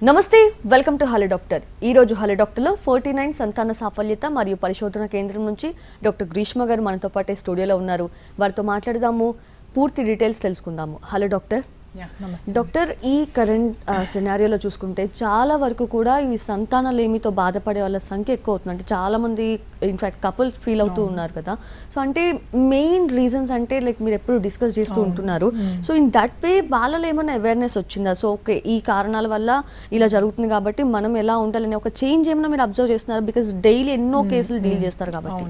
నమస్తే, welcome to hello doctor. ఈ రోజు హలో డాక్టర్లో 49 సంతాన సాఫల్యత మరియు పరిశోధన కేంద్రం నుంచి డాక్టర్ గ్రీష్మ గారు మనతో పాటే స్టూడియోలో ఉన్నారు. వారితో మాట్లాడదాము, పూర్తి డీటెయిల్స్ తెలుసుకుందాము. Hello doctor. డాక్టర్, ఈ కరెంట్ సినారియోలో చూసుకుంటే చాలా వరకు కూడా ఈ సంతానలేమితో బాధపడే వాళ్ళ సంఖ్య ఎక్కువ అవుతుంది. అంటే చాలా మంది ఇన్ఫాక్ట్ కపుల్ ఫీల్ అవుతూ ఉన్నారు కదా. సో అంటే మెయిన్ రీజన్స్ అంటే లైక్ మీరు ఎప్పుడు డిస్కస్ చేస్తూ ఉంటున్నారు. సో ఇన్ దట్ వే వాళ్ళలో ఏమైనా అవేర్నెస్ వచ్చిందా? సో ఓకే, ఈ కారణాల వల్ల ఇలా జరుగుతుంది కాబట్టి మనం ఎలా ఉండాలని ఒక చేంజ్ ఏమైనా మీరు అబ్జర్వ్ చేస్తున్నారు? బికాస్ డైలీ ఎన్నో కేసులు డీల్ చేస్తారు కాబట్టి.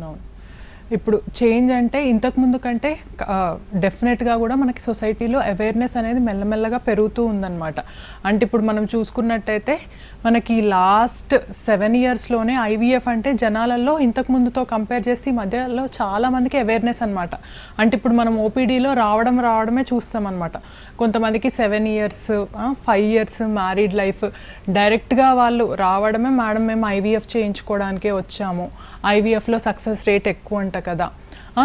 ఇప్పుడు చేంజ్ అంటే ఇంతకుముందు కంటే డెఫినెట్గా కూడా మనకి సొసైటీలో అవేర్నెస్ అనేది మెల్లమెల్లగా పెరుగుతూ ఉందన్నమాట. అంటే ఇప్పుడు మనం చూసుకున్నట్టయితే మనకి లాస్ట్ 7 yearsలోనే ఐవీఎఫ్ అంటే జనాలలో ఇంతకుముందుతో కంపేర్ చేసి మధ్యలో చాలామందికి అవేర్నెస్ అనమాట. అంటే ఇప్పుడు మనం ఓపీడీలో రావడమే చూస్తామన్నమాట. కొంతమందికి 7 years 5 years మ్యారీడ్ లైఫ్ డైరెక్ట్గా వాళ్ళు రావడమే, మేడం మేము ఐవీఎఫ్ చేయించుకోవడానికే వచ్చాము, ఐవీఎఫ్లో సక్సెస్ రేట్ ఎక్కువ అంట కదా,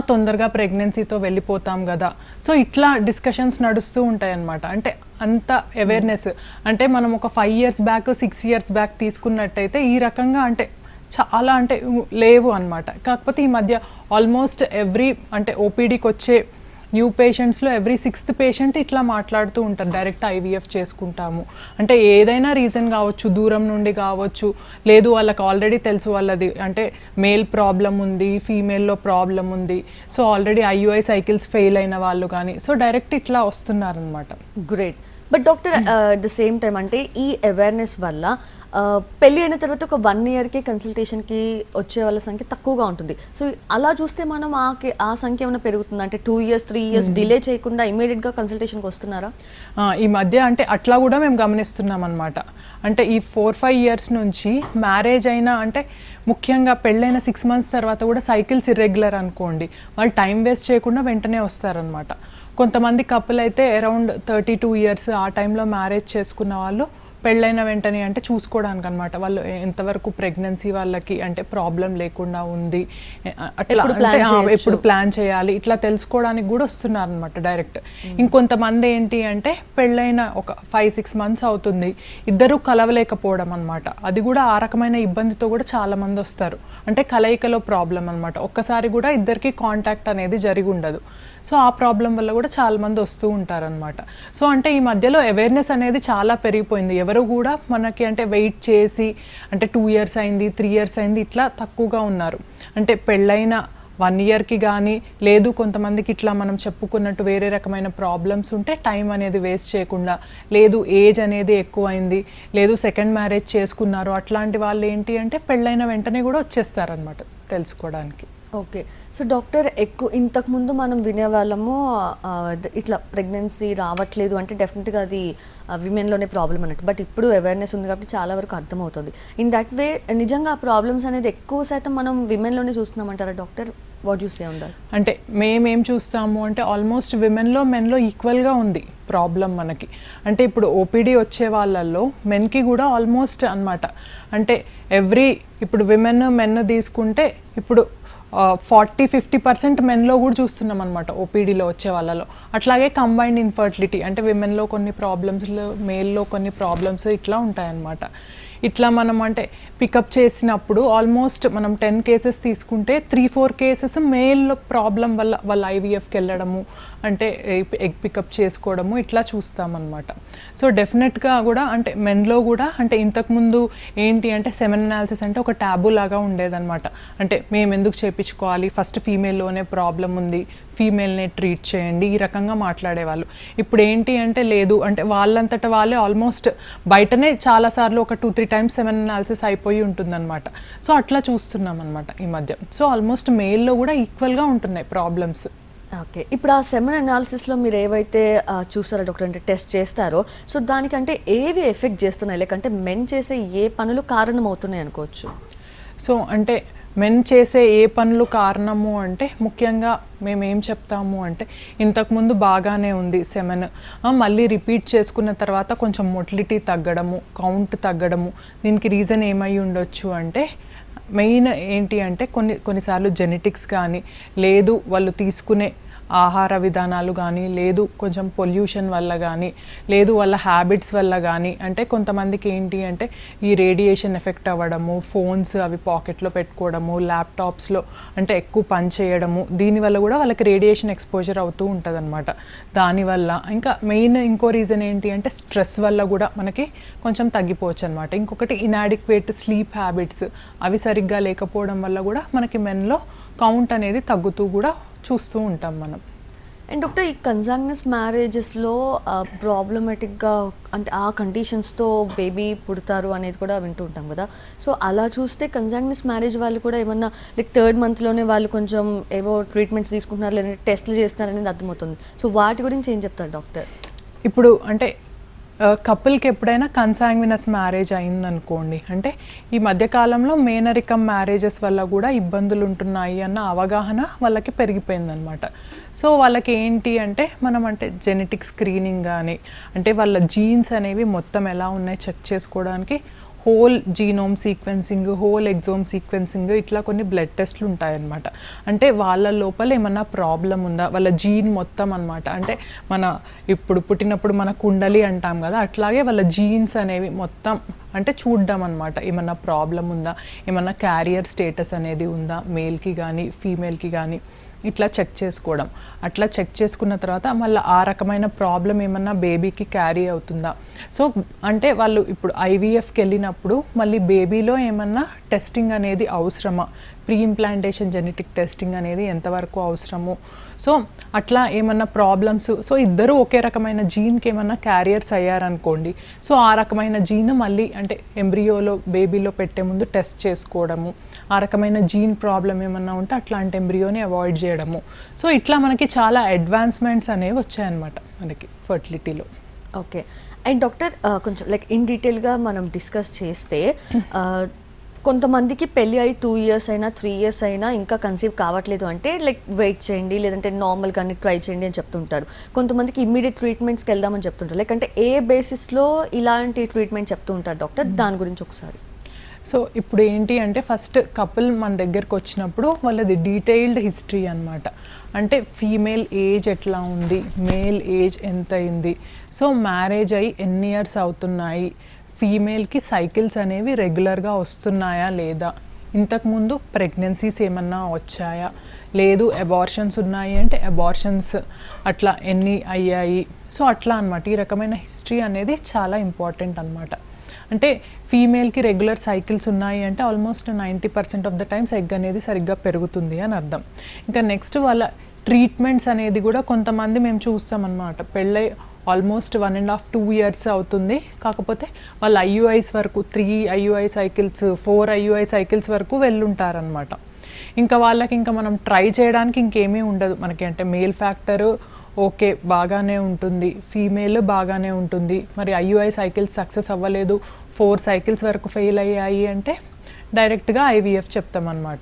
తొందరగా ప్రెగ్నెన్సీతో వెళ్ళిపోతాం కదా. సో ఇట్లా డిస్కషన్స్ నడుస్తూ ఉంటాయి అన్నమాట. అంటే అంత అవేర్నెస్ అంటే మనం ఒక 5 years బ్యాక్ 6 years బ్యాక్ తీసుకున్నట్టయితే ఈ రకంగా అంటే చాలా అంటే లేవు అనమాట. కాకపోతే ఈ మధ్య ఆల్మోస్ట్ అంటే ఓపీడీకి వచ్చే న్యూ పేషెంట్స్లో ఎవ్రీ 6th పేషెంట్ ఇట్లా మాట్లాడుతూ ఉంటారు, డైరెక్ట్ ఐవీఎఫ్ చేసుకుంటాము అంటే. ఏదైనా రీజన్ కావచ్చు, దూరం నుండి కావచ్చు, లేదు వాళ్ళకి ఆల్రెడీ తెలుసు వాళ్ళది అంటే మేల్ ప్రాబ్లం ఉంది, ఫీమేల్లో ప్రాబ్లం ఉంది, so already IUI cycles fail అయిన వాళ్ళు కానీ, సో డైరెక్ట్ ఇట్లా వస్తున్నారనమాట. Great. But doctor, at the same time అంటే ఈ అవేర్నెస్ వల్ల పెళ్ళి అయిన తర్వాత ఒక 1 yearకి కన్సల్టేషన్కి వచ్చే వాళ్ళ సంఖ్య తక్కువగా ఉంటుంది. సో అలా చూస్తే మనం ఆ సంఖ్య ఏమైనా పెరుగుతుంది అంటే 2 years 3 years డిలే చేయకుండా ఇమీడియట్గా కన్సల్టేషన్కి వస్తున్నారా? ఈ మధ్య అంటే అట్లా కూడా మేము గమనిస్తున్నాం అనమాట. అంటే ఈ 4-5 years నుంచి మ్యారేజ్ అయినా అంటే ముఖ్యంగా పెళ్ళైన 6 months తర్వాత కూడా సైకిల్స్ ఇర్రెగ్యులర్ అనుకోండి, వాళ్ళు టైం వేస్ట్ చేయకుండా వెంటనే వస్తారనమాట. కొంతమంది కపుల్ అయితే అరౌండ్ 32 years ఆ టైంలో మ్యారేజ్ చేసుకున్న వాళ్ళు పెళ్ళైన వెంటనే అంటే చూసుకోవడానికి అనమాట, వాళ్ళు ఎంతవరకు ప్రెగ్నెన్సీ వాళ్ళకి అంటే ప్రాబ్లం లేకుండా ఉంది, అట్లా ఎప్పుడు ప్లాన్ చేయాలి ఇట్లా తెలుసుకోవడానికి కూడా వస్తున్నారు అనమాట డైరెక్ట్. ఇంకొంతమంది ఏంటి అంటే పెళ్ళైన ఒక 5-6 months అవుతుంది, ఇద్దరు కలవలేకపోవడం అనమాట. అది కూడా ఆ రకమైన ఇబ్బందితో కూడా చాలా మంది వస్తారు. అంటే కలయికలో ప్రాబ్లం అనమాట, ఒక్కసారి కూడా ఇద్దరికి కాంటాక్ట్ అనేది జరిగి ఉండదు. సో ఆ ప్రాబ్లం వల్ల కూడా చాలా మంది వస్తూ ఉంటారనమాట. సో అంటే ఈ మధ్యలో అవేర్నెస్ అనేది చాలా పెరిగిపోయింది. ఎవరు కూడా మనకి అంటే వెయిట్ చేసి అంటే 2 years అయింది 3 years అయింది ఇట్లా తక్కువగా ఉన్నారు. అంటే పెళ్ళైన 1 yearకి కానీ, లేదు కొంతమందికి ఇట్లా మనం చెప్పుకున్నట్టు వేరే రకమైన ప్రాబ్లమ్స్ ఉంటే టైం అనేది వేస్ట్ చేయకుండా, లేదు ఏజ్ అనేది ఎక్కువైంది, లేదు సెకండ్ మ్యారేజ్ చేసుకున్నారు, అట్లాంటి వాళ్ళు ఏంటి అంటే పెళ్ళైన వెంటనే కూడా వచ్చేస్తారనమాట తెలుసుకోవడానికి. ఓకే. సో డాక్టర్, ఇంతకుముందు మనం వినేవాళ్ళము ఇట్లా ప్రెగ్నెన్సీ రావట్లేదు అంటే డెఫినెట్గా అది విమెన్లోనే ప్రాబ్లం అన్నట్టు. బట్ ఇప్పుడు అవేర్నెస్ ఉంది కాబట్టి చాలా వరకు అర్థమవుతుంది. ఇన్ దట్ వే నిజంగా ఆ ప్రాబ్లమ్స్ అనేది ఎక్కువ శాతం మనం విమెన్లోనే చూస్తున్నామంటారా doctor? What you say on that? అంటే మేమేం చూస్తాము అంటే ఆల్మోస్ట్ విమెన్లో మెన్లో ఈక్వల్గా ఉంది ప్రాబ్లం మనకి. అంటే ఇప్పుడు ఓపీడీ వచ్చే వాళ్ళల్లో మెన్కి కూడా ఆల్మోస్ట్ అనమాట. అంటే ఇప్పుడు మెన్ తీసుకుంటే ఇప్పుడు 40-50% మెన్లో కూడా చూస్తున్నాం అనమాట ఓపీడీలో వచ్చే వాళ్ళలో. అట్లాగే కంబైన్డ్ ఇన్ఫర్టిలిటీ అంటే విమెన్లో కొన్ని ప్రాబ్లమ్స్లో, మేల్లో కొన్ని ప్రాబ్లమ్స్ ఇట్లా ఉంటాయన్నమాట. ఇట్లా మనం అంటే పికప్ చేసినప్పుడు ఆల్మోస్ట్ మనం 10 cases తీసుకుంటే 3-4 cases మేల్ ప్రాబ్లం వల్ల వాళ్ళు ఐవీఎఫ్కి వెళ్ళడము, అంటే ఎగ్ పికప్ చేసుకోవడము ఇట్లా చూస్తామన్నమాట. సో డెఫినెట్గా కూడా అంటే మెన్లో కూడా అంటే ఇంతకుముందు ఏంటి అంటే సెమెన్ అనాలిసిస్ అంటే ఒక ట్యాబు లాగా ఉండేదన్నమాట. అంటే మేము ఎందుకు చేయించుకోవాలి, ఫస్ట్ ఫీమేల్లోనే ప్రాబ్లం ఉంది, ఫీమేల్నే ట్రీట్ చేయండి, ఈ రకంగా మాట్లాడేవాళ్ళు. ఇప్పుడు ఏంటి అంటే లేదు, అంటే వాళ్ళంతటా వాళ్ళే ఆల్మోస్ట్ బయటనే చాలాసార్లు ఒక 2-3 times సెమెన్ అనాలిసిస్ అయిపోయి ఉంటుందన్నమాట. సో అట్లా చూస్తున్నాం అనమాట ఈ మధ్య. సో ఆల్మోస్ట్ మేల్లో కూడా ఈక్వల్గా ఉంటున్నాయి ప్రాబ్లమ్స్. ఓకే. ఇప్పుడు ఆ సెమెన్ అనాలిసిస్లో మీరు ఏవైతే చూస్తారో డాక్టర్, అంటే టెస్ట్ చేస్తారో, సో దానికంటే ఏవి ఎఫెక్ట్ చేస్తున్నాయి, లేకంటే మెన్ చేసే ఏ పనులు కారణం అవుతున్నాయి అనుకోవచ్చు? సో అంటే మెన్ చేసే ఏ పనులు కారణము అంటే ముఖ్యంగా మేమేం చెప్తాము అంటే ఇంతకుముందు బాగానే ఉంది సెమెన్, మళ్ళీ రిపీట్ చేసుకున్న తర్వాత కొంచెం మొటిలిటీ తగ్గడము, కౌంట్ తగ్గడము, దీనికి రీజన్ ఏమై ఉండొచ్చు అంటే మెయిన్ ఏంటి అంటే కొన్నిసార్లు జెనెటిక్స్ కానీ, లేదు వాళ్ళు తీసుకునే ఆహార విధానాలు కానీ, లేదు కొంచెం పొల్యూషన్ వల్ల కానీ, లేదు వాళ్ళ హ్యాబిట్స్ వల్ల కానీ, అంటే కొంతమందికి ఏంటి అంటే ఈ రేడియేషన్ ఎఫెక్ట్ అవ్వడము, ఫోన్స్ అవి పాకెట్లో పెట్టుకోవడము, ల్యాప్టాప్స్లో అంటే ఎక్కువ పని చేయడము, దీనివల్ల కూడా వాళ్ళకి రేడియేషన్ ఎక్స్పోజర్ అవుతూ ఉంటుంది అనమాట. దానివల్ల ఇంకా మెయిన్ ఇంకో రీజన్ ఏంటి అంటే స్ట్రెస్ వల్ల కూడా మనకి కొంచెం తగ్గిపోవచ్చు అనమాట. ఇంకొకటి ఇనాడిక్వేట్ స్లీప్ హ్యాబిట్స్ అవి సరిగ్గా లేకపోవడం వల్ల కూడా మనకి మెన్లో కౌంట్ అనేది తగ్గుతూ కూడా చూస్తూ ఉంటాం మనం. అండ్ డాక్టర్, ఈ కన్సాంగ్నస్ మ్యారేజెస్లో ప్రాబ్లమేటిక్గా అంటే ఆ కండిషన్స్తో బేబీ పుడతారు అనేది కూడా వింటూ ఉంటాం కదా. సో అలా చూస్తే కన్సాంగ్నస్ మ్యారేజ్ వాళ్ళు కూడా ఏమన్నా లైక్ 3rd మంత్లోనే వాళ్ళు కొంచెం ఏవో ట్రీట్మెంట్స్ తీసుకుంటున్నారు, లేదంటే టెస్ట్లు చేస్తున్నారనేది అర్థమవుతుంది. సో వాటి గురించి ఏం చెప్తారు డాక్టర్? ఇప్పుడు అంటే కపుల్కి ఎప్పుడైనా కన్సాంగ్వినస్ మ్యారేజ్ అయిందనుకోండి, అంటే ఈ మధ్యకాలంలో మేనరికం మ్యారేజెస్ వల్ల కూడా ఇబ్బందులు ఉంటున్నాయి అన్న అవగాహన వాళ్ళకి పెరిగిపోయిందనమాట. సో వాళ్ళకి ఏంటి అంటే మనం అంటే జెనెటిక్ స్క్రీనింగ్ కానీ, అంటే వాళ్ళ జీన్స్ అనేవి మొత్తం ఎలా ఉన్నాయి చెక్ చేసుకోవడానికి whole genome sequencing, whole exome sequencing, ఇట్లా కొన్ని బ్లడ్ టెస్ట్లు ఉంటాయన్నమాట. అంటే వాళ్ళ లోపల ఏమన్నా ప్రాబ్లం ఉందా, వాళ్ళ జీన్ మొత్తం అనమాట. అంటే మన ఇప్పుడు పుట్టినప్పుడు మన కుండలి అంటాం కదా, అట్లాగే వాళ్ళ జీన్స్ అనేవి మొత్తం అంటే చూడ్డం అనమాట. ఏమన్నా ప్రాబ్లం ఉందా, ఏమన్నా క్యారియర్ స్టేటస్ అనేది ఉందా, మేల్కి కానీ ఫీమేల్కి కానీ, ఇట్లా చెక్ చేసుకోవడం. అట్లా చెక్ చేసుకున్న తర్వాత మళ్ళీ ఆ రకమైన ప్రాబ్లం ఏమన్నా బేబీకి క్యారీ అవుతుందా. సో అంటే వాళ్ళు ఇప్పుడు ఐవీఎఫ్కి వెళ్ళినప్పుడు మళ్ళీ బేబీలో ఏమన్నా టెస్టింగ్ అనేది అవసరమా, ప్రీ ఇంప్లాంటేషన్ జెనెటిక్ టెస్టింగ్ అనేది ఎంతవరకు అవసరము. సో అట్లా ఏమన్నా ప్రాబ్లమ్స్, సో ఇద్దరు ఒకే రకమైన జీన్కి ఏమన్నా క్యారియర్స్ అయ్యారనుకోండి, సో ఆ రకమైన జీన్ మళ్ళీ అంటే ఎంబ్రియోలో బేబీలో పెట్టే ముందు టెస్ట్ చేసుకోవడము, ఆ రకమైన జీన్ ప్రాబ్లం ఏమన్నా ఉంటే అట్లాంటి ఎంబ్రియోని అవాయిడ్ చేయడము. సో ఇట్లా మనకి చాలా అడ్వాన్స్మెంట్స్ అనేవి వచ్చాయన్నమాట మనకి ఫర్టిలిటీలో. ఓకే. అండ్ డాక్టర్, కొంచెం లైక్ ఇన్ డీటెయిల్గా మనం డిస్కస్ చేస్తే కొంతమందికి పెళ్ళి అయి 2 years అయినా 3 years అయినా ఇంకా కన్సీవ్ కావట్లేదు అంటే లైక్ వెయిట్ చేయండి, లేదంటే నార్మల్ కానీ ట్రై చేయండి అని చెప్తుంటారు. కొంతమందికి ఇమ్మీడియట్ ట్రీట్మెంట్స్కి వెళ్దామని చెప్తుంటారు. లైక్ అంటే ఏ బేసిస్లో ఇలాంటి ట్రీట్మెంట్ చెప్తూ ఉంటారు డాక్టర్, దాని గురించి ఒకసారి. సో ఇప్పుడు ఏంటి అంటే ఫస్ట్ కపుల్ మన దగ్గరకు వచ్చినప్పుడు వాళ్ళది డీటెయిల్డ్ హిస్టరీ అనమాట. అంటే ఫీమేల్ ఏజ్ ఎట్లా ఉంది, మేల్ ఏజ్ ఎంత అయింది, సో మ్యారేజ్ అయ్యి ఎన్ని ఇయర్స్ అవుతున్నాయి, ఫీమేల్కి సైకిల్స్ అనేవి రెగ్యులర్గా వస్తున్నాయా లేదా, ఇంతకుముందు ప్రెగ్నెన్సీస్ ఏమన్నా వచ్చాయా, లేదు అబార్షన్స్ ఉన్నాయి అంటే అబార్షన్స్ అట్లా ఎన్ని అయ్యాయి. సో అట్లా అనమాట. ఈ రకమైన హిస్టరీ అనేది చాలా ఇంపార్టెంట్ అనమాట. అంటే ఫీమేల్కి రెగ్యులర్ సైకిల్స్ ఉన్నాయి అంటే almost 90% of the times egg అనేది సరిగ్గా పెరుగుతుంది అని అర్థం. ఇంకా నెక్స్ట్ వాళ్ళ ట్రీట్మెంట్స్ అనేది కూడా కొంతమంది మేము చూస్తామన్నమాట, పెళ్ళై ఆల్మోస్ట్ 1.5-2 years అవుతుంది, కాకపోతే వాళ్ళ ఐయుఐస్ వరకు 3 IUI సైకిల్స్ 4 IUI సైకిల్స్ వరకు వెళ్ళుంటారనమాట. ఇంకా వాళ్ళకి ఇంకా మనం ట్రై చేయడానికి ఇంకేమీ ఉండదు మనకి. అంటే మేల్ ఫ్యాక్టరు ఓకే బాగానే ఉంటుంది, ఫీమేల్ బాగానే ఉంటుంది, మరి IUI సైకిల్స్ సక్సెస్ అవ్వలేదు, 4 cycles వరకు ఫెయిల్ అయ్యాయి అంటే డైరెక్ట్గా IVF చెప్తామన్నమాట.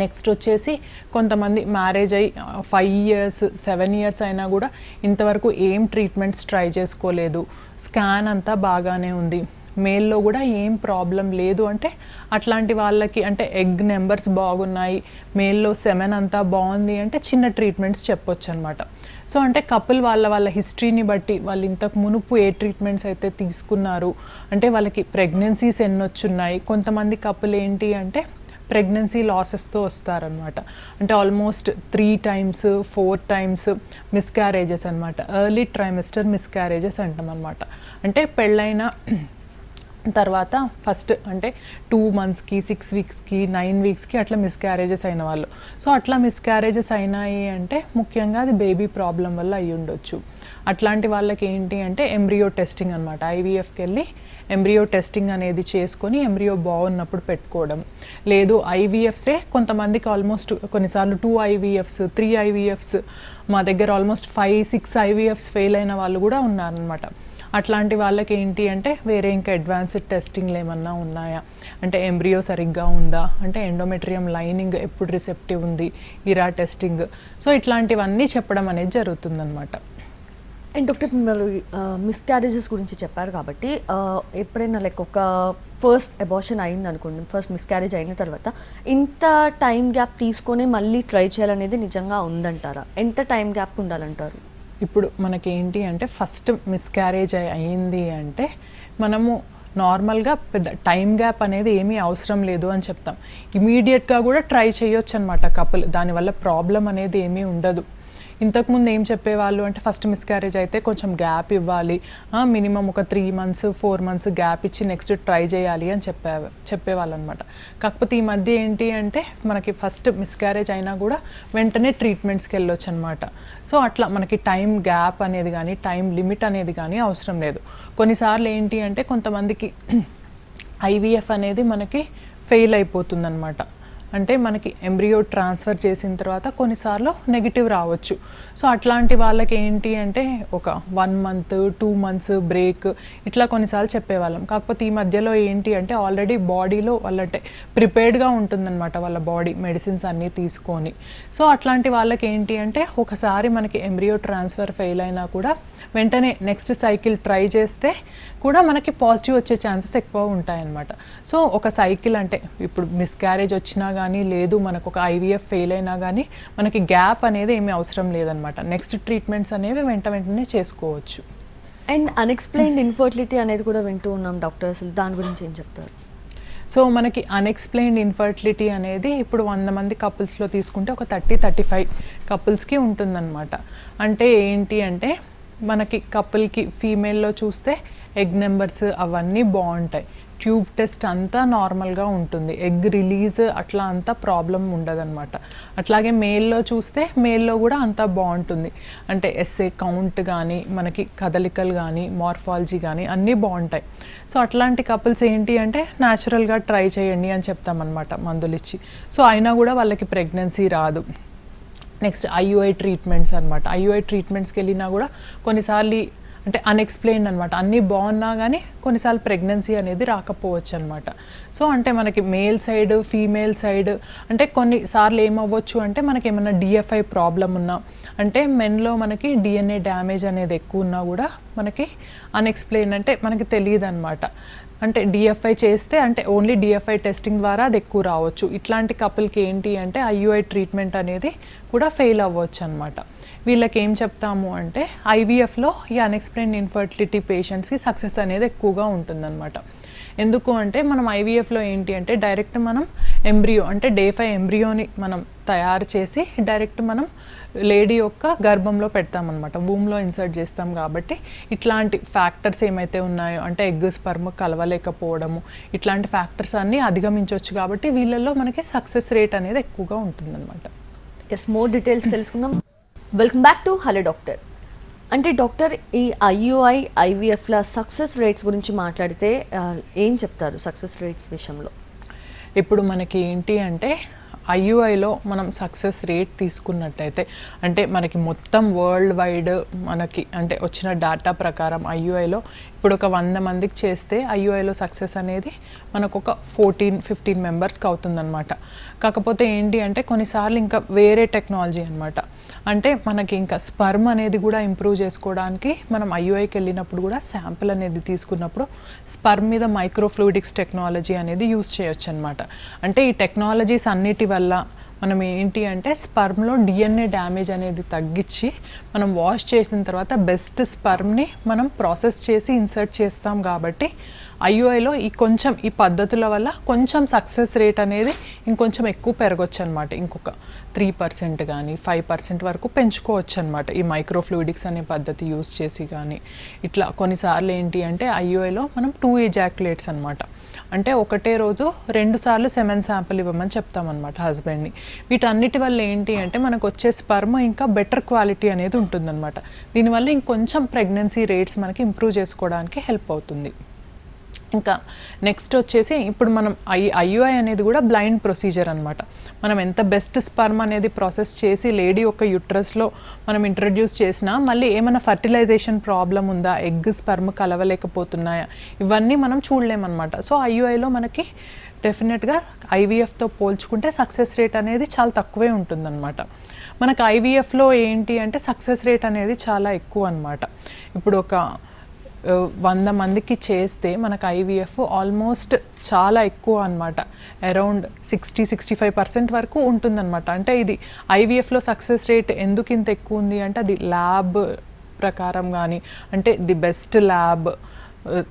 నెక్స్ట్ వచ్చేసి కొంతమంది మ్యారేజ్ అయ్యి 5 years 7 years అయినా కూడా ఇంతవరకు ఏం ట్రీట్మెంట్స్ ట్రై చేసుకోలేదు, స్కాన్ అంతా బాగానే ఉంది, మేల్లో కూడా ఏం ప్రాబ్లం లేదు అంటే అట్లాంటి వాళ్ళకి అంటే ఎగ్ నెంబర్స్ బాగున్నాయి, మేల్లో సెమెన్ అంతా బాగుంది అంటే చిన్న ట్రీట్మెంట్స్ చెప్పొచ్చు అనమాట. సో అంటే కపుల్ వాళ్ళ హిస్టరీని బట్టి వాళ్ళు ఇంతకు మునుపు ఏ ట్రీట్మెంట్స్ అయితే తీసుకున్నారు, అంటే వాళ్ళకి ప్రెగ్నెన్సీస్ ఎన్నొచ్చున్నాయి. కొంతమంది కపుల్ ఏంటి అంటే ప్రెగ్నెన్సీ లాసెస్తో వస్తారనమాట. అంటే ఆల్మోస్ట్ 3 times 4 times మిస్క్యారేజెస్ అనమాట. ఎర్లీ ట్రైమెస్టర్ మిస్క్యారేజెస్ అంటాం అనమాట. అంటే పెళ్ళైన తర్వాత ఫస్ట్ అంటే 2 monthsకి 6 weeksకి 9 weeksకి అట్లా మిస్క్యారేజెస్ అయిన వాళ్ళు. సో అట్లా మిస్క్యారేజెస్ అయినాయి అంటే ముఖ్యంగా అది బేబీ ప్రాబ్లం వల్ల అయ్యి ఉండొచ్చు. అట్లాంటి వాళ్ళకి ఏంటి అంటే ఎంబ్రియో టెస్టింగ్ అనమాట. IVFకి వెళ్ళి ఎంబ్రియో టెస్టింగ్ అనేది చేసుకొని ఎంబ్రియో బాగున్నప్పుడు పెట్టుకోవడం. లేదు IVFసే కొంతమందికి ఆల్మోస్ట్ కొన్నిసార్లు 2 IVFs 3 IVFs మా దగ్గర ఆల్మోస్ట్ 5-6 IVFs ఫెయిల్ అయిన వాళ్ళు కూడా ఉన్నారనమాట. అట్లాంటి వాళ్ళకి ఏంటి అంటే వేరే ఇంకా అడ్వాన్స్డ్ టెస్టింగ్లు ఏమన్నా ఉన్నాయా, అంటే ఎంబ్రియో సరిగ్గా ఉందా, అంటే ఎండోమెట్రియం లైనింగ్ ఎప్పుడు రిసెప్టివ్ ఉంది, ఇరా టెస్టింగ్. సో ఇట్లాంటివన్నీ చెప్పడం అనేది జరుగుతుందన్నమాట. అండ్ డాక్టర్, మీరు మిస్క్యారేజెస్ గురించి చెప్పారు కాబట్టి ఎప్పుడైనా లైక్ ఒక ఫస్ట్ అబార్షన్ అయింది అనుకోండి, ఫస్ట్ మిస్క్యారేజ్ అయిన తర్వాత ఇంత టైం గ్యాప్ తీసుకొని మళ్ళీ ట్రై చేయాలనేది నిజంగా ఉందంటారా? ఎంత టైం గ్యాప్ ఉండాలంటారు? ఇప్పుడు మనకి ఏంటి అంటే ఫస్ట్ మిస్క్యారేజ్ అయ్యింది అంటే మనము నార్మల్గా పెద్ద టైం గ్యాప్ అనేది ఏమీ అవసరం లేదు అని చెప్తాం. ఇమీడియట్గా కూడా ట్రై చేయొచ్చు అనమాట కపుల్, దానివల్ల ప్రాబ్లం అనేది ఏమీ ఉండదు. ఇంతకుముందు ఏం చెప్పేవాళ్ళు అంటే ఫస్ట్ మిస్క్యారేజ్ అయితే కొంచెం గ్యాప్ ఇవ్వాలి, మినిమం ఒక 3 months 4 months గ్యాప్ ఇచ్చి నెక్స్ట్ ట్రై చేయాలి అని చెప్పేవాళ్ళు అనమాట. కాకపోతే ఈ మధ్య ఏంటి అంటే మనకి ఫస్ట్ మిస్క్యారేజ్ అయినా కూడా వెంటనే ట్రీట్మెంట్స్కి వెళ్ళొచ్చు అనమాట. సో అట్లా మనకి టైం గ్యాప్ అనేది కానీ టైం లిమిట్ అనేది కానీ అవసరం లేదు. కొన్నిసార్లు ఏంటి అంటే కొంతమందికి ఐవీఎఫ్ అనేది మనకి ఫెయిల్ అయిపోతుంది అనమాట. అంటే మనకి ఎంబ్రియో ట్రాన్స్ఫర్ చేసిన తర్వాత కొన్నిసార్లు నెగిటివ్ రావచ్చు. సో అట్లాంటి వాళ్ళకి ఏంటి అంటే ఒక 1 month 2 months బ్రేక్ ఇట్లా కొన్నిసార్లు చెప్పేవాళ్ళం. కాకపోతే ఈ మధ్యలో ఏంటి అంటే ఆల్రెడీ బాడీలో వాళ్ళంటే ప్రిపేర్డ్గా ఉంటుందన్నమాట వాళ్ళ బాడీ మెడిసిన్స్ అన్నీ తీసుకొని. సో అట్లాంటి వాళ్ళకి ఏంటి అంటే ఒకసారి మనకి ఎంబ్రియో ట్రాన్స్ఫర్ ఫెయిల్ అయినా కూడా వెంటనే నెక్స్ట్ సైకిల్ ట్రై చేస్తే కూడా మనకి పాజిటివ్ వచ్చే ఛాన్సెస్ ఎక్కువ ఉంటాయన్నమాట. సో ఒక సైకిల్ అంటే ఇప్పుడు మిస్క్యారేజ్ వచ్చినా కానీ లేదు మనకు ఒక ఐవీఎఫ్ ఫెయిల్ అయినా కానీ మనకి గ్యాప్ అనేది ఏమీ అవసరం లేదనమాట. నెక్స్ట్ ట్రీట్మెంట్స్ అనేవి వెంటనే చేసుకోవచ్చు. అండ్ అన్ఎక్స్ప్లెయిన్డ్ ఇన్ఫర్టిలిటీ అనేది కూడా వింటూ ఉన్నాం డాక్టర్, అసలు దాని గురించి ఏం చెప్తారు? సో మనకి అన్ఎక్స్ప్లెయిన్డ్ ఇన్ఫర్టిలిటీ అనేది ఇప్పుడు 100 మంది కపుల్స్లో తీసుకుంటే ఒక 30-35 కపుల్స్కి ఉంటుందన్నమాట. అంటే ఏంటి అంటే మనకి కపుల్కి ఫీమేల్లో చూస్తే ఎగ్ నెంబర్స్ అవన్నీ బాగుంటాయి, ట్యూబ్ టెస్ట్ అంతా నార్మల్గా ఉంటుంది, ఎగ్ రిలీజ్ అట్లా అంతా ప్రాబ్లం ఉండదన్నమాట. అట్లాగే మేల్లో చూస్తే మేల్లో కూడా అంతా బాగుంటుంది, అంటే ఎస్ఏ కౌంట్ కానీ మనకి కదలికలు కానీ మార్ఫాలజీ కానీ అన్నీ బాగుంటాయి. సో అట్లాంటి కపుల్స్ ఏంటి అంటే న్యాచురల్గా ట్రై చేయండి అని చెప్తామన్నమాట మందులు ఇచ్చి. సో అయినా కూడా వాళ్ళకి ప్రెగ్నెన్సీ రాదు. నెక్స్ట్ ఐయుఐ ట్రీట్మెంట్స్ అనమాట. ఐయుఐ ట్రీట్మెంట్స్కి వెళ్ళినా కూడా కొన్నిసార్లు అంటే అన్ఎక్స్ప్లెయిన్డ్ అనమాట, అన్నీ బాగున్నా కానీ కొన్నిసార్లు ప్రెగ్నెన్సీ అనేది రాకపోవచ్చు అనమాట. సో అంటే మనకి మేల్ సైడ్ ఫీమేల్ సైడ్ అంటే కొన్నిసార్లు ఏమవ్వచ్చు అంటే మనకి ఏమైనా డిఎఫ్ఐ ప్రాబ్లం ఉన్నా అంటే మెన్లో మనకి డిఎన్ఏ డ్యామేజ్ అనేది ఎక్కువ ఉన్నా కూడా మనకి అన్ఎక్స్ప్లెయిన్ అంటే మనకి తెలియదు అనమాట. అంటే డిఎఫ్ఐ చేస్తే అంటే ఓన్లీ డిఎఫ్ఐ టెస్టింగ్ ద్వారా అది ఎక్కువ రావచ్చు. ఇట్లాంటి కపుల్కి ఏంటి అంటే ఐయుఐ ట్రీట్మెంట్ అనేది కూడా ఫెయిల్ అవ్వచ్చు అనమాట. వీళ్ళకి ఏం చెప్తాము అంటే ఐవీఎఫ్లో ఈ అన్ఎక్స్ప్లెయిన్డ్ ఇన్ఫర్టిలిటీ పేషెంట్స్కి సక్సెస్ అనేది ఎక్కువగా ఉంటుందన్నమాట. ఎందుకు అంటే మనం ఐవీఎఫ్లో ఏంటి అంటే డైరెక్ట్ మనం ఎంబ్రియో అంటే డే 5 ఎంబ్రియోని మనం తయారు చేసి డైరెక్ట్ మనం లేడీ యొక్క గర్భంలో పెడతామన్నమాట, వూమ్లో ఇన్సర్ట్ చేస్తాం. కాబట్టి ఇట్లాంటి ఫ్యాక్టర్స్ ఏమైతే ఉన్నాయో అంటే ఎగ్ స్పర్మ్ కలవలేకపోవడము ఇట్లాంటి ఫ్యాక్టర్స్ అన్నీ అధిగమించవచ్చు. కాబట్టి వీళ్ళల్లో మనకి సక్సెస్ రేట్ అనేది ఎక్కువగా ఉంటుందన్నమాట. ఎస్, మోర్ డీటెయిల్స్ తెలుసుకుందాం. Welcome back to hello doctor. అంటే డాక్టర్, ఈ ఐయుఐ ఐవీఎఫ్ల సక్సెస్ రేట్స్ గురించి మాట్లాడితే ఏం చెప్తారు సక్సెస్ రేట్స్ విషయంలో? ఇప్పుడు మనకి ఏంటి అంటే ఐయుఐలో మనం సక్సెస్ రేట్ తీసుకున్నట్టయితే అంటే మనకి మొత్తం వరల్డ్ వైడ్ మనకి అంటే వచ్చిన డేటా ప్రకారం ఐయుఐలో ఇప్పుడు ఒక 100 మందికి చేస్తే ఐయుఐలో సక్సెస్ అనేది మనకు ఒక 14-15 మెంబర్స్కి అవుతుందన్నమాట. కాకపోతే ఏంటి అంటే కొన్నిసార్లు ఇంకా వేరే టెక్నాలజీ అనమాట, అంటే మనకి ఇంకా స్పర్మ్ అనేది కూడా ఇంప్రూవ్ చేసుకోవడానికి మనం ఐయుఐకి వెళ్ళినప్పుడు కూడా శాంపిల్ అనేది తీసుకున్నప్పుడు స్పర్మ్ మీద మైక్రోఫ్లూయిడిక్స్ టెక్నాలజీ అనేది యూస్ చేయొచ్చు అనమాట. అంటే ఈ టెక్నాలజీస్ అన్నిటి వల్ల మనం ఏంటి అంటే స్పర్మ్లో డిఎన్ఏ డ్యామేజ్ అనేది తగ్గించి మనం వాష్ చేసిన తర్వాత బెస్ట్ స్పర్మ్ని మనం ప్రాసెస్ చేసి ఇన్సర్ట్ చేస్తాం. కాబట్టి ఐయుఐలో ఈ పద్ధతుల వల్ల కొంచెం సక్సెస్ రేట్ అనేది ఇంకొంచెం ఎక్కువ పెరగచ్చు అనమాట. ఇంకొక 3% కానీ 5% వరకు పెంచుకోవచ్చు అనమాట ఈ మైక్రోఫ్లూయిడిక్స్ అనే పద్ధతి యూస్ చేసి. కానీ ఇట్లా కొన్నిసార్లు ఏంటి అంటే ఐయుఐలో మనం 2 ఎజాక్యులేట్స్ అనమాట, అంటే ఒకటే రోజు 2 సార్లు సెమెన్ శాంపుల్ ఇవ్వమని చెప్తామన్నమాట హస్బెండ్ని. వీటన్నిటి వల్ల ఏంటి అంటే మనకు వచ్చే స్పర్మ్ ఇంకా బెటర్ క్వాలిటీ అనేది ఉంటుందన్నమాట. దీనివల్ల ఇంకొంచెం ప్రెగ్నెన్సీ రేట్స్ మనకి ఇంప్రూవ్ చేసుకోవడానికి హెల్ప్ అవుతుంది. ఇంకా నెక్స్ట్ వచ్చేసి ఇప్పుడు మనం ఐయుఐ అనేది కూడా బ్లైండ్ ప్రొసీజర్ అనమాట. మనం ఎంత బెస్ట్ స్పర్మ్ అనేది ప్రాసెస్ చేసి లేడీ యొక్క యూట్రస్లో మనం ఇంట్రడ్యూస్ చేసినా మళ్ళీ ఏమైనా ఫర్టిలైజేషన్ ప్రాబ్లం ఉందా, ఎగ్ స్పర్మ్ కలవలేకపోతున్నాయా, ఇవన్నీ మనం చూడలేమన్నమాట. సో ఐయుఐలో మనకి డెఫినెట్గా ఐవీఎఫ్తో పోల్చుకుంటే సక్సెస్ రేట్ అనేది చాలా తక్కువే ఉంటుందన్నమాట. మనకు ఐవీఎఫ్లో ఏంటి అంటే సక్సెస్ రేట్ అనేది చాలా ఎక్కువ అనమాట. ఇప్పుడు ఒక 100 మందికి చేస్తే మనకు ఐవీఎఫ్ ఆల్మోస్ట్ చాలా ఎక్కువ అనమాట, అరౌండ్ 60-65% వరకు ఉంటుందన్నమాట. అంటే ఇది ఐవీఎఫ్లో సక్సెస్ రేట్ ఎందుకు ఇంత ఎక్కువ ఉంది అంటే అది ల్యాబ్ ప్రకారం కానీ, అంటే ది బెస్ట్ ల్యాబ్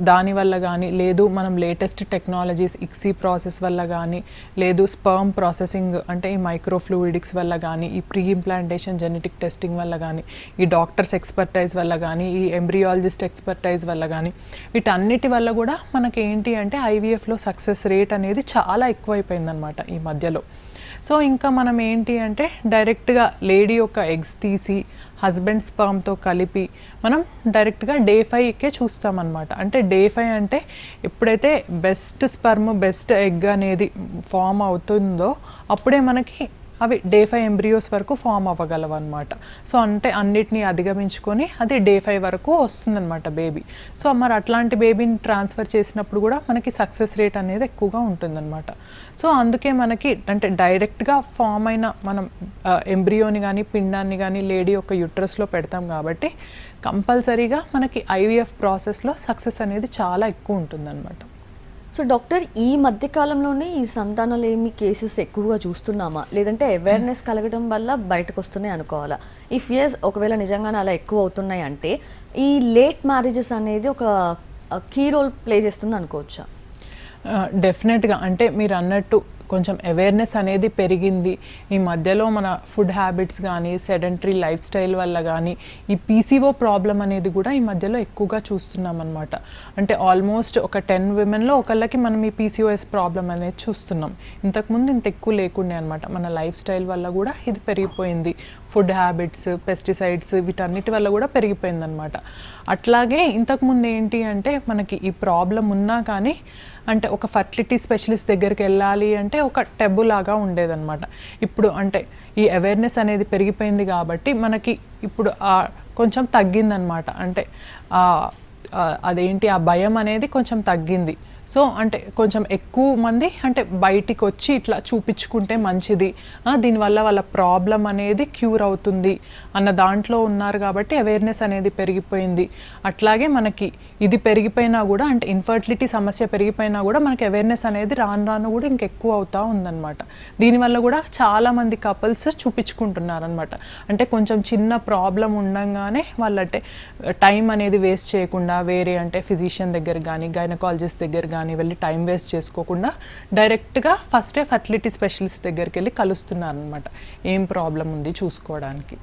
దానివల్ల కానీ, లేదు మనం లేటెస్ట్ టెక్నాలజీస్ ఇక్సీ ప్రాసెస్ వల్ల కానీ, లేదు స్పర్మ్ ప్రాసెసింగ్ అంటే ఈ మైక్రోఫ్లూయిడిక్స్ వల్ల కానీ, ఈ ప్రీ ఇంప్లాంటేషన్ జెనెటిక్ టెస్టింగ్ వల్ల కానీ, ఈ డాక్టర్స్ ఎక్స్పర్టైజ్ వల్ల కానీ, ఈ ఎంబ్రియాలజిస్ట్ ఎక్స్పర్టైజ్ వల్ల కానీ, వీటన్నిటి వల్ల కూడా మనకి ఏంటి అంటే ఐవీఎఫ్లో సక్సెస్ రేట్ అనేది చాలా ఎక్కువైపోయిందనమాట ఈ మధ్యలో. సో ఇంకా మనం ఏంటి అంటే డైరెక్ట్గా లేడీ యొక్క ఎగ్స్ తీసి హస్బెండ్ స్పర్మ్తో కలిపి మనం డైరెక్ట్గా డే 5కే చూస్తామన్నమాట. అంటే డే 5 అంటే ఎప్పుడైతే బెస్ట్ స్పర్మ్ బెస్ట్ ఎగ్ అనేది ఫామ్ అవుతుందో అప్పుడే మనకి అవి డే 5 ఎంబ్రియోస్ వరకు ఫామ్ అవ్వగలవు అనమాట. సో అంటే అన్నిటినీ అధిగమించుకొని అది డే 5 వరకు వస్తుందన్నమాట బేబీ. సో మరి అట్లాంటి బేబీని ట్రాన్స్ఫర్ చేసినప్పుడు కూడా మనకి సక్సెస్ రేట్ అనేది ఎక్కువగా ఉంటుందన్నమాట. సో అందుకే మనకి అంటే డైరెక్ట్గా ఫామ్ అయిన మనం ఎంబ్రియోని కానీ పిండాన్ని కానీ లేడీ యొక్క యుట్రస్లో పెడతాం కాబట్టి కంపల్సరీగా మనకి ఐవీఎఫ్ ప్రాసెస్లో సక్సెస్ అనేది చాలా ఎక్కువ ఉంటుందన్నమాట. సో డాక్టర్, ఈ మధ్య కాలంలోనే ఈ సంతానలేమి కేసెస్ ఎక్కువగా చూస్తున్నామా, లేదంటే అవేర్నెస్ కలగడం వల్ల బయటకు వస్తున్నాయి అనుకోవాలా? ఇఫ్ ఎస్ ఒకవేళ నిజంగానే అలా ఎక్కువ అవుతున్నాయి అంటే ఈ లేట్ మ్యారేజెస్ అనేది ఒక కీ రోల్ ప్లే చేస్తుంది అనుకోవచ్చా? డెఫినెట్గా. అంటే మీరు అన్నట్టు కొంచెం అవేర్నెస్ అనేది పెరిగింది ఈ మధ్యలో. మన ఫుడ్ హ్యాబిట్స్ కానీ, సెడెంటరీ లైఫ్ స్టైల్ వల్ల కానీ ఈ పీసీఓ ప్రాబ్లం అనేది కూడా ఈ మధ్యలో ఎక్కువగా చూస్తున్నాం అనమాట. అంటే ఆల్మోస్ట్ ఒక 10 womenలో ఒకళ్ళకి మనం ఈ పీసీఓఎస్ ప్రాబ్లం అనేది చూస్తున్నాం. ఇంతకుముందు ఇంత ఎక్కువ లేకుండే అనమాట. మన లైఫ్ స్టైల్ వల్ల కూడా ఇది పెరిగిపోయింది. ఫుడ్ హ్యాబిట్స్, పెస్టిసైడ్స్ వీటన్నిటి వల్ల కూడా పెరిగిపోయింది అనమాట. అట్లాగే ఇంతకుముందు ఏంటి అంటే మనకి ఈ ప్రాబ్లం ఉన్నా కానీ అంటే ఒక ఫర్టిలిటీ స్పెషలిస్ట్ దగ్గరికి వెళ్ళాలి అంటే ఒక టెబు లాగా ఉండేదన్నమాట. ఇప్పుడు అంటే ఈ అవేర్నెస్ అనేది పెరిగిపోయింది కాబట్టి మనకి ఇప్పుడు కొంచెం తగ్గిందనమాట. అంటే అదేంటి ఆ భయం అనేది కొంచెం తగ్గింది. సో అంటే కొంచెం ఎక్కువ మంది అంటే బయటికి వచ్చి ఇట్లా చూపించుకుంటే మంచిది, దీనివల్ల వాళ్ళ ప్రాబ్లం అనేది క్యూర్ అవుతుంది అన్న దాంట్లో ఉన్నారు కాబట్టి అవేర్నెస్ అనేది పెరిగిపోయింది. అట్లాగే మనకి ఇది పెరిగిపోయినా కూడా అంటే ఇన్ఫర్టిలిటీ సమస్య పెరిగిపోయినా కూడా మనకి అవేర్నెస్ అనేది రాను రాను కూడా ఇంకెక్కువ అవుతూ ఉందన్నమాట. దీనివల్ల కూడా చాలామంది కపుల్స్ చూపించుకుంటున్నారు అనమాట. అంటే కొంచెం చిన్న ప్రాబ్లం ఉండగానే వాళ్ళంటే టైం అనేది వేస్ట్ చేయకుండా వేరే అంటే ఫిజిషియన్ దగ్గర కానీ గైనకాలజిస్ట్ దగ్గర కానీ వెళ్ళి టైం వేస్ట్ చేసుకోకుండా డైరెక్ట్గా ఫస్టే ఫర్టిలిటీ స్పెషలిస్ట్ దగ్గరికి వెళ్ళి కలుస్తున్నారనమాట ఏం ప్రాబ్లం ఉంది చూసుకోవడానికి.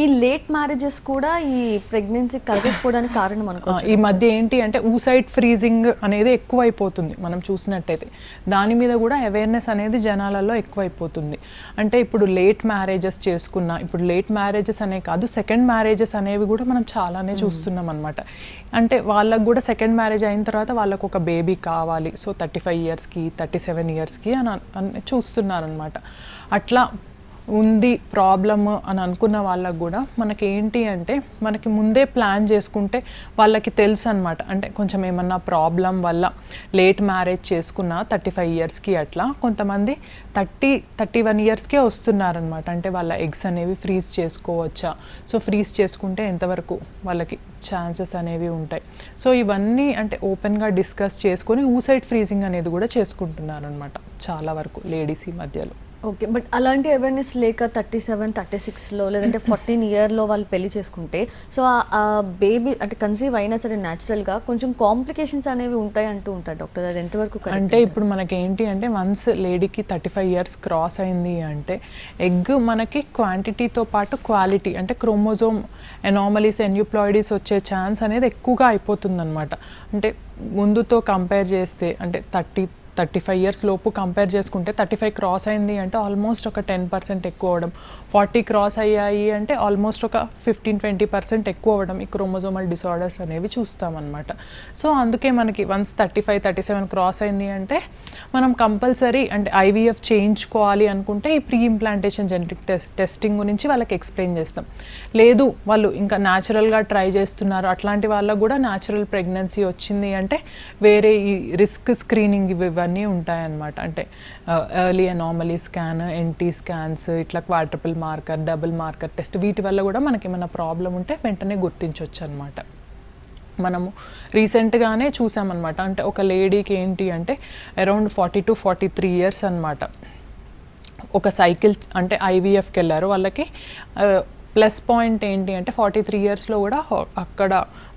ఈ లేట్ మ్యారేజెస్ కూడా ఈ ప్రెగ్నెన్సీ కలగకపోవడానికి కారణం అనుకోవచ్చు. ఈ మధ్య ఏంటి అంటే ఊసైడ్ ఫ్రీజింగ్ అనేది ఎక్కువైపోతుంది మనం చూసినట్టయితే. దాని మీద కూడా అవేర్నెస్ అనేది జనాలలో ఎక్కువైపోతుంది. అంటే ఇప్పుడు లేట్ మ్యారేజెస్ చేసుకున్నా, ఇప్పుడు లేట్ మ్యారేజెస్ అనే కాదు సెకండ్ మ్యారేజెస్ అనేవి కూడా మనం చాలానే చూస్తున్నాం అనమాట. అంటే వాళ్ళకు కూడా సెకండ్ మ్యారేజ్ అయిన తర్వాత వాళ్ళకు ఒక బేబీ కావాలి, సో 35 yearsకి 37 yearsకి అని చూస్తున్నారనమాట. అట్లా ఉంది ప్రాబ్లమ్ అని అనుకున్న వాళ్ళకు కూడా మనకి ఏంటి అంటే మనకి ముందే ప్లాన్ చేసుకుంటే వాళ్ళకి తెలుసు అనమాట. అంటే కొంచెం ఏమన్నా ప్రాబ్లం వల్ల లేట్ మ్యారేజ్ చేసుకున్న 35 yearsకి అట్లా కొంతమంది 30-31 yearsకే వస్తున్నారనమాట. అంటే వాళ్ళ ఎగ్స్ అనేవి ఫ్రీజ్ చేసుకోవచ్చా, సో ఫ్రీజ్ చేసుకుంటే ఎంతవరకు వాళ్ళకి ఛాన్సెస్ అనేవి ఉంటాయి. సో ఇవన్నీ అంటే ఓపెన్గా డిస్కస్ చేసుకొని ఊసైడ్ ఫ్రీజింగ్ అనేది కూడా చేసుకుంటున్నారనమాట చాలా వరకు లేడీస్ ఈ మధ్యలో. ఓకే, బట్ అలాంటి అవేర్నెస్ లేక 37-36లో లేదంటే 14 yearలో వాళ్ళు పెళ్లి చేసుకుంటే సో ఆ బేబీ అంటే కన్సీవ్ అయినా సరే న్యాచురల్గా కొంచెం కాంప్లికేషన్స్ అనేవి ఉంటాయి అంటూ ఉంటారు డాక్టర్. అది ఎంతవరకు అంటే ఇప్పుడు మనకి ఏంటి అంటే వన్స్ లేడీకి 35 years క్రాస్ అయింది అంటే ఎగ్ మనకి క్వాంటిటీతో పాటు క్వాలిటీ అంటే క్రోమోజోమ్ ఎనామలీస్ ఎన్యూప్లాయిడీస్ వచ్చే ఛాన్స్ అనేది ఎక్కువగా అయిపోతుందన్నమాట. అంటే ముందుతో కంపేర్ చేస్తే అంటే 35 years లోపు కంపేర్ చేసుకుంటే 35 క్రాస్ అయింది అంటే ఆల్మోస్ట్ ఒక 10% ఎక్కువ అవ్వడం, 40 క్రాస్ అయ్యాయి అంటే ఆల్మోస్ట్ ఒక 15-20% ఎక్కువ అవ్వడం ఈ క్రోమోజోమల్ డిసార్డర్స్ అనేవి చూస్తామన్నమాట. సో అందుకే మనకి వన్స్ 35-37 క్రాస్ అయింది అంటే మనం కంపల్సరీ అంటే ఐవీఎఫ్ చేయించుకోవాలి అనుకుంటే ఈ ప్రీ ఇంప్లాంటేషన్ జెనెటిక్ టెస్టింగ్ గురించి వాళ్ళకి ఎక్స్ప్లెయిన్ చేస్తాం. లేదు వాళ్ళు ఇంకా న్యాచురల్గా ట్రై చేస్తున్నారు అట్లాంటి వాళ్ళకు కూడా న్యాచురల్ ప్రెగ్నెన్సీ వచ్చింది అంటే వేరే ఈ రిస్క్ స్క్రీనింగ్ ఇవన్నీ ఉంటాయన్నమాట. అంటే early anomaly scan, NT scans, ఇట్లా quadruple marker, double marker test వీటి వల్ల కూడా మనకి ఏమైనా ప్రాబ్లం ఉంటే వెంటనే గుర్తించవచ్చు అనమాట. మనము రీసెంట్గానే చూసామన్నమాట. అంటే ఒక లేడీకి ఏంటి అంటే అరౌండ్ 40 to 43 years అనమాట. ఒక సైకిల్ అంటే ఐవీఎఫ్కి వెళ్ళారు. వాళ్ళకి ప్లస్ పాయింట్ ఏంటి అంటే 43 yearsలో కూడా అక్కడ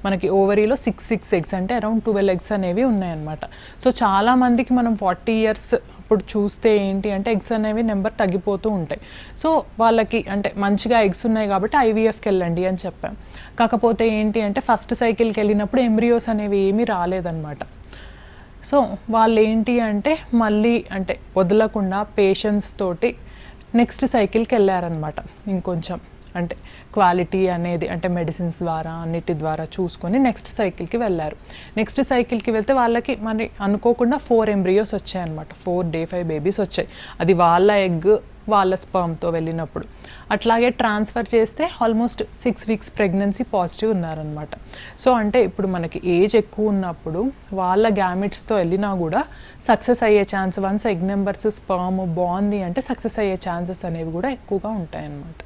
మనకి ఓవరీలో 6 eggs అంటే అరౌండ్ 12 eggs అనేవి ఉన్నాయన్నమాట. సో చాలామందికి మనం 40 years ఇప్పుడు చూస్తే ఏంటి అంటే ఎగ్స్ అనేవి నెంబర్ తగ్గిపోతూ ఉంటాయి. సో వాళ్ళకి అంటే మంచిగా ఎగ్స్ ఉన్నాయి కాబట్టి ఐవీఎఫ్కి వెళ్ళండి అని చెప్పాం. కాకపోతే ఏంటి అంటే ఫస్ట్ సైకిల్కి వెళ్ళినప్పుడు ఎంబ్రియోస్ అనేవి ఏమీ రాలేదన్నమాట. సో వాళ్ళు ఏంటి అంటే మళ్ళీ అంటే వదలకుండా పేషెన్స్ తోటి నెక్స్ట్ సైకిల్కి వెళ్ళారనమాట. ఇంకొంచెం అంటే క్వాలిటీ అనేది అంటే మెడిసిన్స్ ద్వారా అన్నిటి ద్వారా చూసుకొని నెక్స్ట్ సైకిల్కి వెళ్ళారు. నెక్స్ట్ సైకిల్కి వెళ్తే వాళ్ళకి మరి అనుకోకుండా 4 embryos వచ్చాయన్నమాట. 4 day 5 babies వచ్చాయి. అది వాళ్ళ ఎగ్ వాళ్ళ స్పర్మ్తో వెళ్ళినప్పుడు. అట్లాగే ట్రాన్స్ఫర్ చేస్తే ఆల్మోస్ట్ 6 weeks ప్రెగ్నెన్సీ పాజిటివ్ ఉన్నారనమాట. సో అంటే ఇప్పుడు మనకి ఏజ్ ఎక్కువ ఉన్నప్పుడు వాళ్ళ గ్యామిట్స్తో వెళ్ళినా కూడా సక్సెస్ అయ్యే chance, once egg numbers sperm బాగుంది అంటే సక్సెస్ అయ్యే ఛాన్సెస్ అనేవి కూడా ఎక్కువగా ఉంటాయన్నమాట.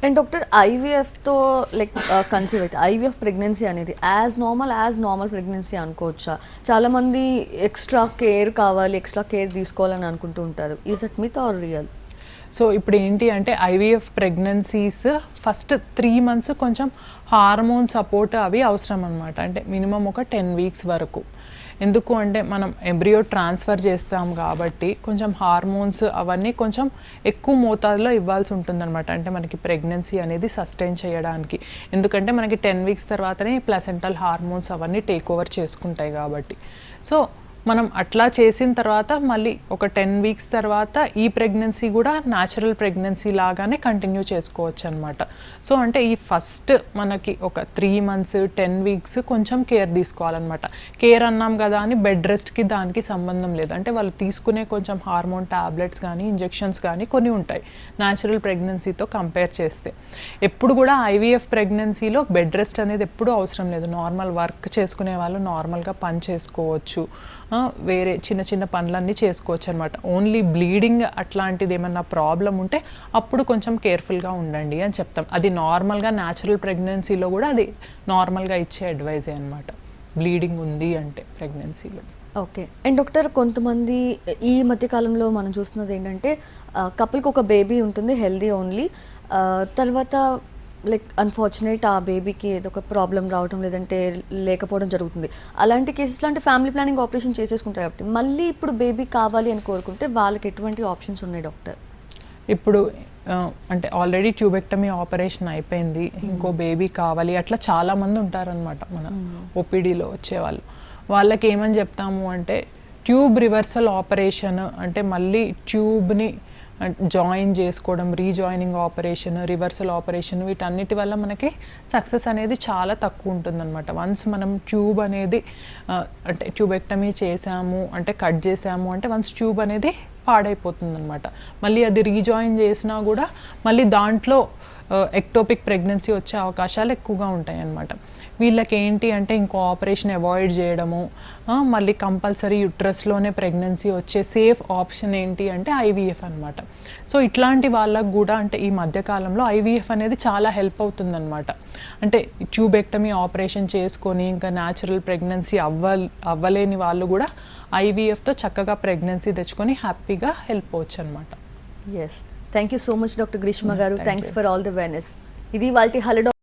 అండ్ డాక్టర్ ఐవీఎఫ్తో లైక్ కన్సీవ్ అయితే ఐవీఎఫ్ ప్రెగ్నెన్సీ అనేది యాజ్ నార్మల్ ప్రెగ్నెన్సీ అనుకోవచ్చా? చాలామంది ఎక్స్ట్రా కేర్ కావాలి, ఎక్స్ట్రా కేర్ తీసుకోవాలని అనుకుంటూ ఉంటారు. Is it myth or real? So ఇప్పుడు ఏంటి అంటే ఐవీఎఫ్ ప్రెగ్నెన్సీస్ ఫస్ట్ 3 months కొంచెం హార్మోన్ సపోర్ట్ అవి అవసరం అనమాట. అంటే మినిమం ఒక 10 weeks వరకు. ఎందుకు అంటే మనం ఎంబ్రియో ట్రాన్స్ఫర్ చేస్తాం కాబట్టి కొంచెం హార్మోన్స్ అవన్నీ కొంచెం ఎక్కువ మోతాదులో ఇవ్వాల్సి ఉంటుందన్నమాట. అంటే మనకి ప్రెగ్నెన్సీ అనేది సస్టైన్ చేయడానికి. ఎందుకంటే మనకి 10 weeks తర్వాతనే ప్లసెంటల్ హార్మోన్స్ అవన్నీ టేక్ ఓవర్ చేసుకుంటాయి కాబట్టి. సో మనం అట్లా చేసిన తర్వాత మళ్ళీ ఒక 10 weeks తర్వాత ఈ ప్రెగ్నెన్సీ కూడా న్యాచురల్ ప్రెగ్నెన్సీ లాగానే కంటిన్యూ చేసుకోవచ్చు అనమాట. సో అంటే ఈ ఫస్ట్ మనకి ఒక 3 months 10 weeks కొంచెం కేర్ తీసుకోవాలన్నమాట. కేర్ అన్నాం కదా అని బెడ్ రెస్ట్కి దానికి సంబంధం లేదు. అంటే వాళ్ళు తీసుకునే కొంచెం హార్మోన్ టాబ్లెట్స్ కానీ ఇంజెక్షన్స్ కానీ కొన్ని ఉంటాయి న్యాచురల్ ప్రెగ్నెన్సీతో కంపేర్ చేస్తే. ఎప్పుడు కూడా ఐవీఎఫ్ ప్రెగ్నెన్సీలో బెడ్ రెస్ట్ అనేది ఎప్పుడూ అవసరం లేదు. నార్మల్ వర్క్ చేసుకునే వాళ్ళు నార్మల్గా పని చేసుకోవచ్చు, వేరే చిన్న చిన్న పనులన్నీ చేసుకోవచ్చు అనమాట. ఓన్లీ బ్లీడింగ్ అట్లాంటిది ఏమన్నా ప్రాబ్లం ఉంటే అప్పుడు కొంచెం కేర్ఫుల్గా ఉండండి అని చెప్తాం. అది నార్మల్గా న్యాచురల్ ప్రెగ్నెన్సీలో కూడా అది నార్మల్గా ఇచ్చే అడ్వైజే అనమాట, బ్లీడింగ్ ఉంది అంటే ప్రెగ్నెన్సీలో. ఓకే. అండ్ డాక్టర్ కొంతమంది ఈ మధ్యకాలంలో మనం చూస్తున్నది ఏంటంటే కపుల్కి ఒక బేబీ ఉంటుంది హెల్దీ ఓన్లీ, తర్వాత లైక్ అన్ఫార్చునేట్ ఆ బేబీకి ఏదో ఒక ప్రాబ్లం రావడం లేదంటే లేకపోవడం జరుగుతుంది. అలాంటి కేసెస్లో అంటే ఫ్యామిలీ ప్లానింగ్ ఆపరేషన్ చేసేసుకుంటారు కాబట్టి మళ్ళీ ఇప్పుడు బేబీ కావాలి అని కోరుకుంటే వాళ్ళకి ఎటువంటి ఆప్షన్స్ ఉన్నాయి డాక్టర్? ఇప్పుడు అంటే ఆల్రెడీ ట్యూబెక్టమీ ఆపరేషన్ అయిపోయింది, ఇంకో బేబీ కావాలి అట్లా చాలామంది ఉంటారనమాట మన ఓపీడీలో వచ్చేవాళ్ళు. వాళ్ళకి ఏమని చెప్తాము అంటే ట్యూబ్ రివర్సల్ ఆపరేషన్, అంటే మళ్ళీ ట్యూబ్ని జాయిన్ చేసుకోవడం, రీజాయినింగ్ ఆపరేషన్, రివర్సల్ ఆపరేషన్, వీటన్నిటి వల్ల మనకి సక్సెస్ అనేది చాలా తక్కువ ఉంటుందన్నమాట. వన్స్ మనం ట్యూబ్ అనేది అంటే ట్యూబెక్టమీ చేసాము అంటే కట్ చేసాము అంటే వన్స్ ట్యూబ్ అనేది పాడైపోతుంది అనమాట. మళ్ళీ అది రీజాయిన్ చేసినా కూడా మళ్ళీ దాంట్లో ఎక్టోపిక్ ప్రెగ్నెన్సీ వచ్చే అవకాశాలు ఎక్కువగా ఉంటాయి అన్నమాట. వీళ్ళకి ఏంటి అంటే ఇంకో ఆపరేషన్ అవాయిడ్ చేయడము, మళ్ళీ కంపల్సరీ యుట్రస్లోనే ప్రెగ్నెన్సీ వచ్చే సేఫ్ ఆప్షన్ ఏంటి అంటే ఐవీఎఫ్ అనమాట. సో ఇట్లాంటి వాళ్ళకు కూడా అంటే ఈ మధ్యకాలంలో ఐవీఎఫ్ అనేది చాలా హెల్ప్ అవుతుందన్నమాట. అంటే ట్యూబెక్టమీ ఆపరేషన్ చేసుకొని ఇంకా న్యాచురల్ ప్రెగ్నెన్సీ అవ్వలేని వాళ్ళు కూడా ఐవీఎఫ్తో చక్కగా ప్రెగ్నెన్సీ తెచ్చుకొని హ్యాపీగా హెల్ప్ అవ్వచ్చు అనమాట. Yes, thank you so much doctor Greeshma గారు. Thanks for all the awareness. ఇది వాళ్ళ హలో